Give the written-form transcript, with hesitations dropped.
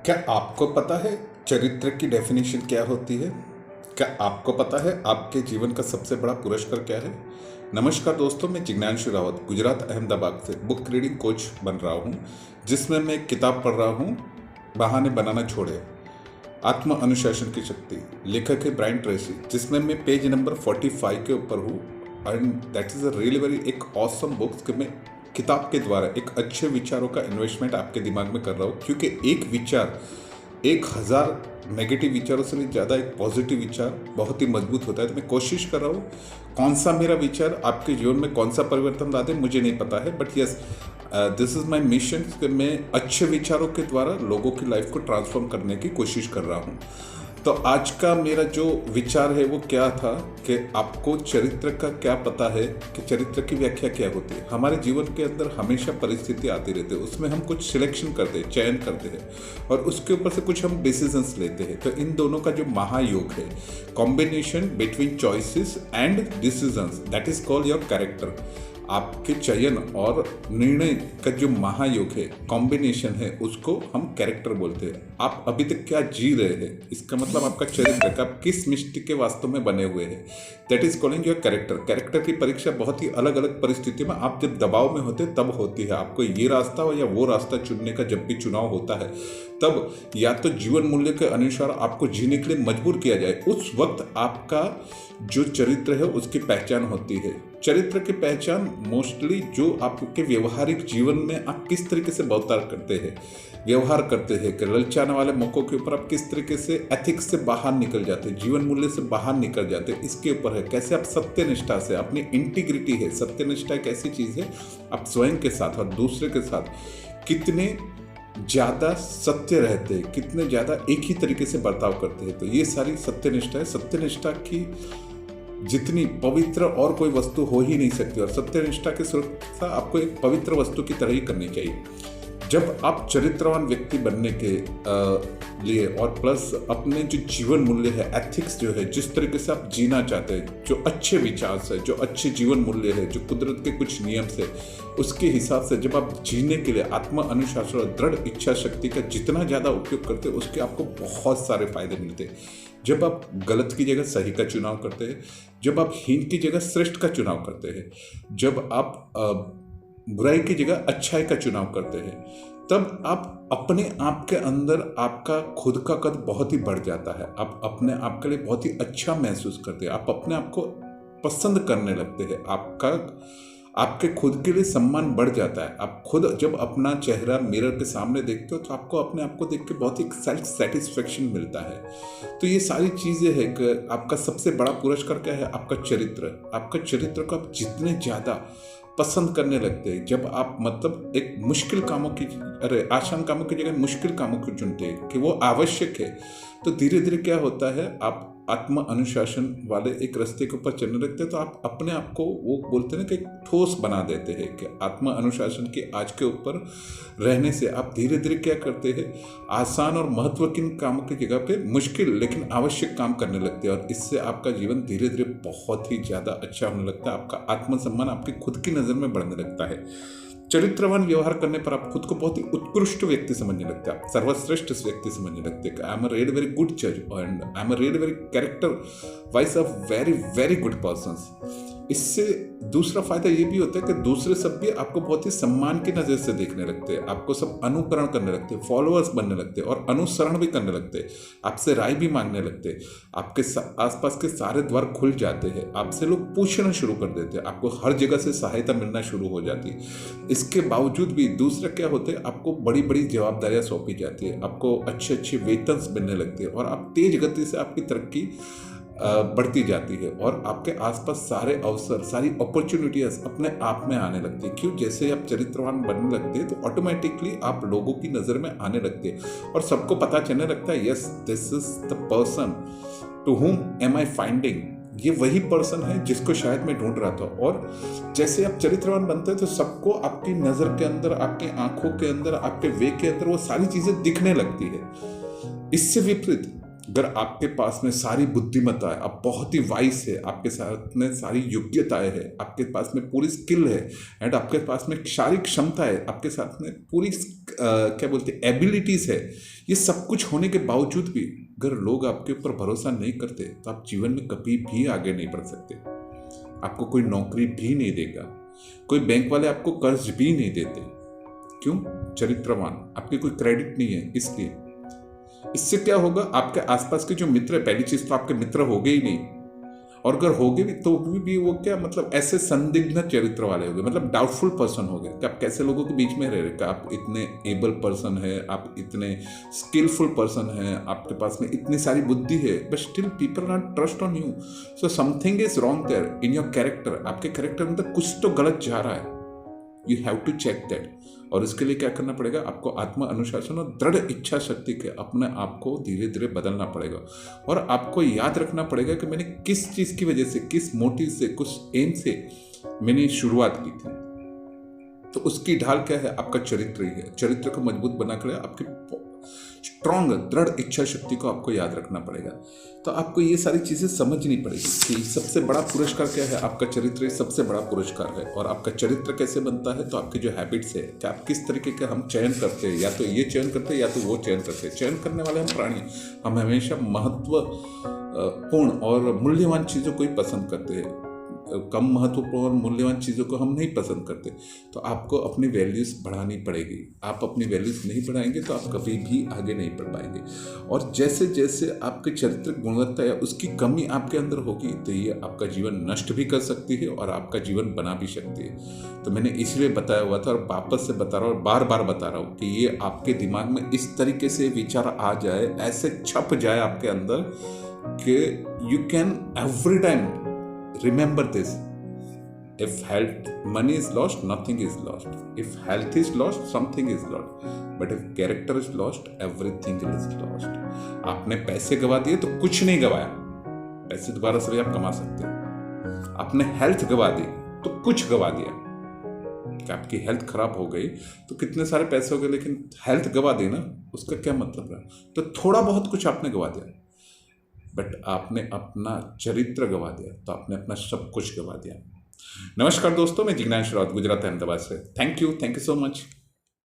क्या आपको पता है चरित्र की डेफिनेशन क्या होती है? क्या आपको पता है आपके जीवन का सबसे बड़ा पुरस्कार क्या है? नमस्कार दोस्तों, मैं जिज्ञांशु रावत गुजरात अहमदाबाद से बुक रीडिंग कोच बन रहा हूँ, जिसमें मैं एक किताब पढ़ रहा हूँ, बहाने बनाना छोड़े, आत्म अनुशासन की शक्ति। लेखक है ब्रायन ट्रेसी, जिसमें मैं पेज नंबर 45 के ऊपर हूँ। And that is a really very एक ऑसम बुक कि मैं किताब के द्वारा एक अच्छे विचारों का इन्वेस्टमेंट आपके दिमाग में कर रहा हूँ, क्योंकि एक विचार 1000 नेगेटिव विचारों से भी ज़्यादा एक पॉजिटिव विचार बहुत ही मजबूत होता है। तो मैं कोशिश कर रहा हूँ कौन सा मेरा विचार आपके जीवन में कौन सा परिवर्तन ला दे, मुझे नहीं पता है, but yes this is my mission कि मैं अच्छे विचारों के द्वारा लोगों की लाइफ को ट्रांसफॉर्म करने की कोशिश कर रहा हूँ। तो आज का मेरा जो विचार है वो क्या था कि आपको चरित्र का क्या पता है, कि चरित्र की व्याख्या क्या होती है। हमारे जीवन के अंदर हमेशा परिस्थिति आती रहती है, उसमें हम कुछ सिलेक्शन करते हैं, चयन करते हैं, और उसके ऊपर से कुछ हम डिसीजंस लेते हैं। तो इन दोनों का जो महायोग है, combination between choices and decisions, that is called your character. आपके चयन और निर्णय का जो महायोग है, कॉम्बिनेशन है, उसको हम कैरेक्टर बोलते हैं। आप अभी तक क्या जी रहे हैं, इसका मतलब आपका चरित्र का आप किस मिष्टी के वास्तव में बने हुए हैं, that is calling your character. Character की परीक्षा बहुत ही अलग अलग परिस्थितियों में, आप जब दबाव में होते तब होती है। आपको ये रास्ता हो या वो रास्ता चुनने का जब भी चुनाव होता है, तब या तो जीवन मूल्य के अनुसार आपको जीने के लिए मजबूर किया जाए, उस वक्त आपका जो चरित्र है उसकी पहचान होती है। चरित्र की पहचान मोस्टली जो आपके व्यवहारिक जीवन में आप किस तरीके से व्यवहार करते हैं कि ललचाने वाले मौकों के ऊपर आप किस तरीके से एथिक्स से बाहर निकल जाते हैं, जीवन मूल्य से बाहर निकल जाते हैं, इसके ऊपर है। कैसे आप सत्यनिष्ठा से, अपनी इंटीग्रिटी है, सत्यनिष्ठा एक ऐसी चीज़ है, आप स्वयं के साथ और दूसरे के साथ कितने ज़्यादा सत्य रहते हैं, कितने ज़्यादा एक ही तरीके से बर्ताव करते हैं। तो ये सारी सत्यनिष्ठा है। सत्यनिष्ठा की जितनी पवित्र और कोई वस्तु हो ही नहीं सकती, और सत्यनिष्ठा की सुरक्षा आपको एक पवित्र वस्तु की तरह ही करनी चाहिए। जब आप चरित्रवान व्यक्ति बनने के लिए और प्लस अपने जो जीवन मूल्य है, एथिक्स जो है, जिस तरीके से आप जीना चाहते हैं, जो अच्छे विचार से, जो अच्छे जीवन मूल्य है, जो कुदरत के कुछ नियम से, उसके हिसाब से जब आप जीने के लिए आत्म अनुशासन और दृढ़ इच्छा शक्ति का जितना ज़्यादा उपयोग करते हैं, उसके आपको बहुत सारे फायदे मिलते हैं। जब आप गलत की जगह सही का चुनाव करते हैं, जब आप हीन की जगह श्रेष्ठ का चुनाव करते हैं, जब आप बुराई की जगह अच्छाई का चुनाव करते हैं, तब आप अपने आप के अंदर आपका खुद का कद बहुत ही बढ़ जाता है। आप अपने आप के लिए बहुत ही अच्छा महसूस करते हैं, आप अपने आप को पसंद करने लगते हैं, आपके खुद के लिए सम्मान बढ़ जाता है। आप खुद जब अपना चेहरा मिरर के सामने देखते हो तो आपको अपने आप को देख के बहुत ही सेल्फ सेटिस्फेक्शन मिलता है। तो ये सारी चीज़ें हैं कि आपका सबसे बड़ा पुरस्कार क्या है, आपका चरित्र। आपका चरित्र को आप जितने ज़्यादा पसंद करने लगते हैं, जब आप मतलब एक मुश्किल कामों की आसान कामों की जगह मुश्किल कामों को चुनते हैं कि वो आवश्यक है, तो धीरे धीरे क्या होता है, आप आत्म अनुशासन वाले एक रास्ते के ऊपर चलने लगते हैं। तो आप अपने आप को, वो बोलते हैं कि एक ठोस बना देते हैं कि आत्म अनुशासन के आज के ऊपर रहने से आप धीरे धीरे क्या करते हैं, आसान और महत्वपूर्ण कामों की जगह पे मुश्किल लेकिन आवश्यक काम करने लगते हैं, और इससे आपका जीवन धीरे धीरे बहुत ही ज़्यादा अच्छा होने लगता है। आपका आत्मसम्मान आपकी खुद की नज़र में बढ़ने लगता है। चरित्रवान व्यवहार करने पर आप खुद को बहुत ही उत्कृष्ट व्यक्ति समझने लगते हैं, आप सर्वश्रेष्ठ व्यक्ति समझने लगते हैं। I am a really very good जज and I am a really very character wise a very very good person. इससे दूसरा फायदा ये भी होता है कि दूसरे सब भी आपको बहुत ही सम्मान की नज़र से देखने लगते हैं, आपको सब अनुकरण करने लगते हैं, फॉलोअर्स बनने लगते हैं और अनुसरण भी करने लगते हैं, आपसे राय भी मांगने लगते हैं, आपके आसपास के सारे द्वार खुल जाते हैं, आपसे लोग पूछना शुरू कर देते हैं, आपको हर जगह से सहायता मिलना शुरू हो जाती है। इसके बावजूद भी दूसरा क्या होते हैं, आपको बड़ी बड़ी जवाबदारियां सौंपी जाती है, आपको अच्छे अच्छे वेतन मिलने लगते हैं, और आप तेज गति से आपकी तरक्की बढ़ती जाती है, और आपके आसपास सारे अवसर, सारी अपॉर्चुनिटीज अपने आप में आने लगती है। क्यों? जैसे आप चरित्रवान बनने लगते हैं तो ऑटोमेटिकली आप लोगों की नज़र में आने लगते हैं, और सबको पता चलने लगता है, yes this is the person to whom am I finding. ये वही पर्सन है जिसको शायद मैं ढूंढ रहा था। और जैसे आप चरित्रवान बनते हैं तो सबको आपकी नज़र के अंदर, आपकी आंखों के अंदर, आपके वे के अंदर वो सारी चीज़ें दिखने लगती है। इससे विपरीत अगर आपके पास में सारी बुद्धिमत्ता है, आप बहुत ही वाइस है, आपके साथ में सारी योग्यताएं है, आपके पास में पूरी स्किल है, एंड आपके पास में सारी क्षमता है, आपके साथ में पूरी क्या बोलते हैं एबिलिटीज है, ये सब कुछ होने के बावजूद भी अगर लोग आपके ऊपर भरोसा नहीं करते तो आप जीवन में कभी भी आगे नहीं बढ़ सकते। आपको कोई नौकरी भी नहीं देगा, कोई बैंक वाले आपको कर्ज भी नहीं देते। क्यों? चरित्रवान, आपके कोई क्रेडिट नहीं है इसलिए। इससे क्या होगा, आपके आसपास के जो मित्र है, पहली चीज तो आपके मित्र हो गए ही नहीं, और अगर हो गए भी तो भी वो क्या मतलब ऐसे संदिग्ध चरित्र वाले हो गए, मतलब डाउटफुल पर्सन हो गए कि आप कैसे लोगों के बीच में रह रहे हैं, आप इतने एबल पर्सन है, आप इतने स्किलफुल पर्सन है, आपके पास में इतनी सारी बुद्धि है, but still people not trust on you. So something is wrong there in your character. आपके कैरेक्टर में तो कुछ तो गलत जा रहा है, you have to check that. और इसके लिए क्या करना पड़ेगा, आपको आत्म अनुशासन और दृढ़ इच्छा शक्ति के अपने आप को धीरे धीरे बदलना पड़ेगा। और आपको याद रखना पड़ेगा कि मैंने किस चीज़ की वजह से, किस मोटिव से, कुछ एम से मैंने शुरुआत की थी। तो उसकी ढाल क्या है, आपका चरित्र ही है। चरित्र को मजबूत बना कर आपकी स्ट्रांग दृढ़ इच्छा शक्ति को आपको याद रखना पड़ेगा। तो आपको ये सारी चीज़ें समझनी पड़ेगी कि सबसे बड़ा पुरस्कार क्या है, आपका चरित्र सबसे बड़ा पुरस्कार है। और आपका चरित्र कैसे बनता है, तो आपके जो हैबिट्स है कि आप किस तरीके के हम चयन करते हैं, या तो ये चयन करते हैं या तो वो चयन करते हैं। चयन करने वाले हम प्राणी, हम हमेशा महत्वपूर्ण और मूल्यवान चीज़ों को ही पसंद करते हैं, कम महत्वपूर्ण और मूल्यवान चीज़ों को हम नहीं पसंद करते। तो आपको अपनी वैल्यूज़ बढ़ानी पड़ेगी। आप अपनी वैल्यूज़ नहीं बढ़ाएंगे तो आप कभी भी आगे नहीं बढ़ पाएंगे। और जैसे जैसे आपके चरित्र गुणवत्ता या उसकी कमी आपके अंदर होगी तो ये आपका जीवन नष्ट भी कर सकती है और आपका जीवन बना भी सकती है। तो मैंने इसलिए बताया हुआ था और वापस से बता रहा हूँ और बार बार बता रहा हूँ कि ये आपके दिमाग में इस तरीके से विचार आ जाए, ऐसे छप जाए आपके अंदर कि you can every time remember this: if health, money is lost, nothing is lost. If health is lost, something is lost. But if character is lost, everything is lost. आपने पैसे गवा दिए तो कुछ नहीं गवाया, पैसे दोबारा से भी आप कमा सकते हैं। आपने हेल्थ गवा दी तो कुछ गवा दिया, कि आपकी हेल्थ खराब हो गई तो कितने सारे पैसे हो गए, लेकिन हेल्थ गवा दी ना, उसका क्या मतलब रहा? तो थोड़ा बहुत कुछ आपने गवा दिया, बट आपने अपना चरित्र गवा दिया तो आपने अपना सब कुछ गवा दिया। नमस्कार दोस्तों, मैं जिग्नांशु रावत, गुजरात अहमदाबाद से। Thank you so much.